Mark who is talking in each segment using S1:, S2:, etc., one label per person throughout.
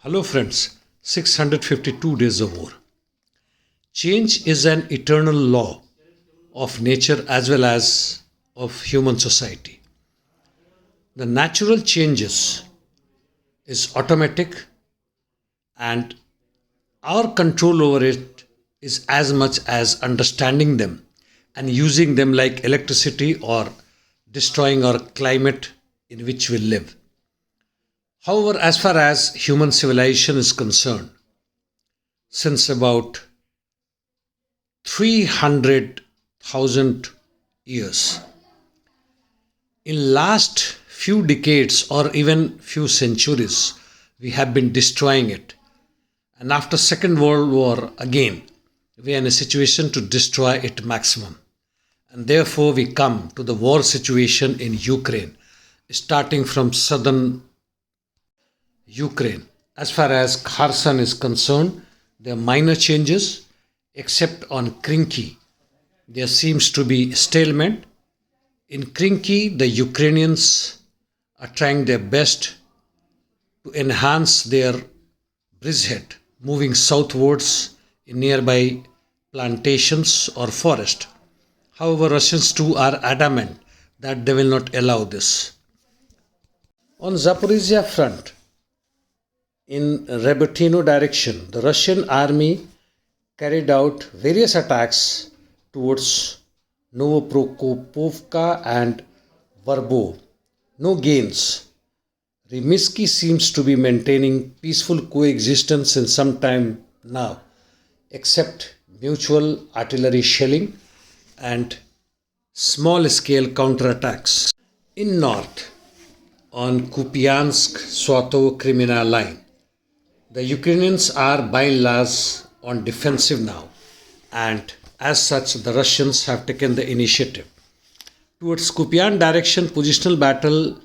S1: Hello friends, 652 days of war. Change is an eternal law of nature as well as of human society. The natural changes is automatic and our control over it is as much as understanding them and using them like electricity or destroying our climate in which we live. However, as far as human civilization is concerned, since about 300,000 years, in last few decades or even few centuries, we have been destroying it. And after Second World War again, we are in a situation to destroy it maximum. And therefore we come to the war situation in Ukraine, starting from southern Ukraine. As far as Kherson is concerned, there are minor changes except on Krinky. There seems to be stalemate. In Krinky, the Ukrainians are trying their best to enhance their bridgehead, moving southwards in nearby plantations or forest. However, Russians too are adamant that they will not allow this. On Zaporizhia front, in Rebetino direction, the Russian army carried out various attacks towards Novoprokopivka and Verbov. No gains. Rimsky seems to be maintaining peaceful coexistence in some time now, except mutual artillery shelling and small-scale counterattacks. In north, on Kupyansk Svatovo criminal line, the Ukrainians are by and large on defensive now, and as such the Russians have taken the initiative. Towards Kupyansk direction, positional battle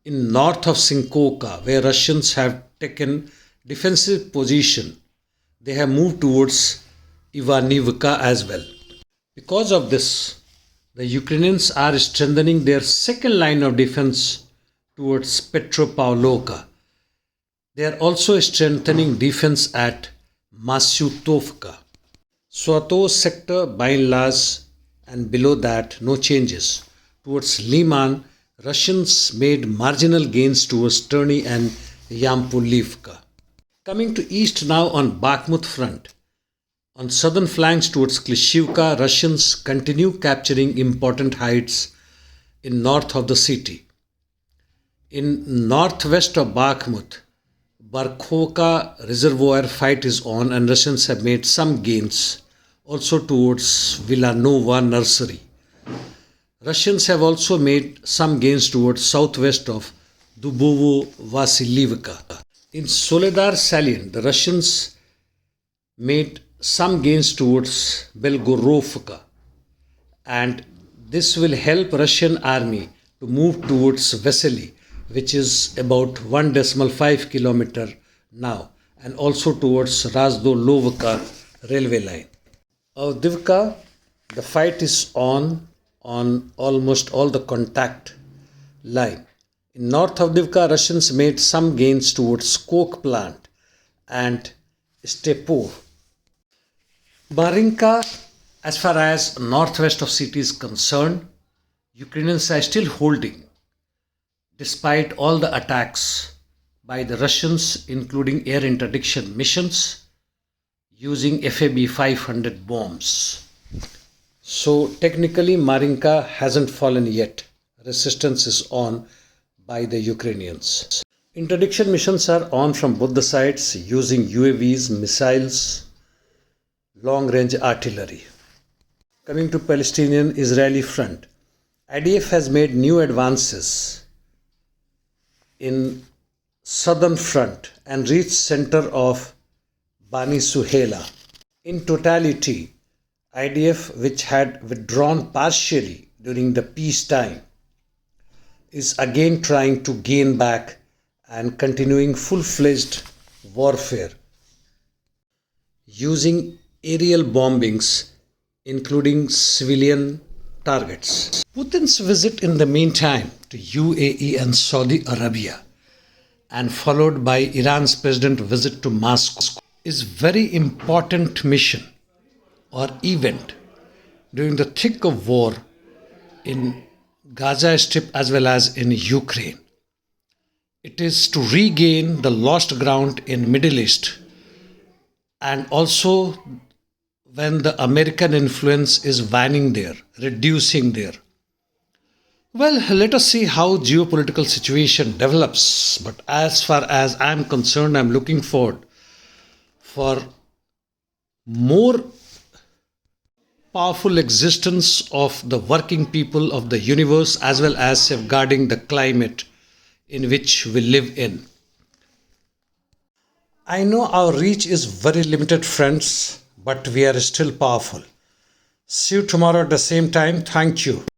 S1: in north of Sinkovka, where Russians have taken defensive position, they have moved towards Avdiivka as well. Because of this, the Ukrainians are strengthening their second line of defense towards Petropavlovka. They are also strengthening defense at Masyutovka. Svatovo sector by and large, and below that no changes. Towards Liman, Russians made marginal gains towards Terny and Yampolivka. Coming to east now on Bakhmut front. On southern flanks towards Klishivka, Russians continue capturing important heights in north of the city. In northwest of Bakhmut, Barkhovka reservoir fight is on and Russians have made some gains also towards Villanova nursery. Russians have also made some gains towards southwest of Dubovo Vasilivka. In Soledar salient, the Russians made some gains towards Belgorovka, and this will help Russian army to move towards Vesely, which is about 1.5 kilometer now, and also towards Razdolovka railway line. Avdiivka, the fight is on almost all the contact line. In north Avdiivka, Russians made some gains towards coke plant and Stepov. Marinka, as far as northwest of city is concerned, Ukrainians are still holding despite all the attacks by the Russians, including air interdiction missions using FAB 500 bombs. So technically Marinka hasn't fallen yet. Resistance is on by the Ukrainians. Interdiction missions are on from both the sides using UAVs, missiles, long-range artillery. Coming to Palestinian Israeli front, IDF has made new advances in southern front and reached center of Bani Suhela. In totality, IDF, which had withdrawn partially during the peacetime, is again trying to gain back and continuing full-fledged warfare using aerial bombings including civilian targets. Putin's visit in the meantime to UAE and Saudi Arabia and followed by Iran's president visit to Moscow is very important mission or event during the thick of war in Gaza Strip as well as in Ukraine. It is to regain the lost ground in Middle East, and also when the American influence is waning there, reducing there. Well, let us see how geopolitical situation develops. But as far as I'm concerned, I'm looking forward for more powerful existence of the working people of the universe as well as safeguarding the climate in which we live in. I know our reach is very limited, friends, but we are still powerful. See you tomorrow at the same time. Thank you.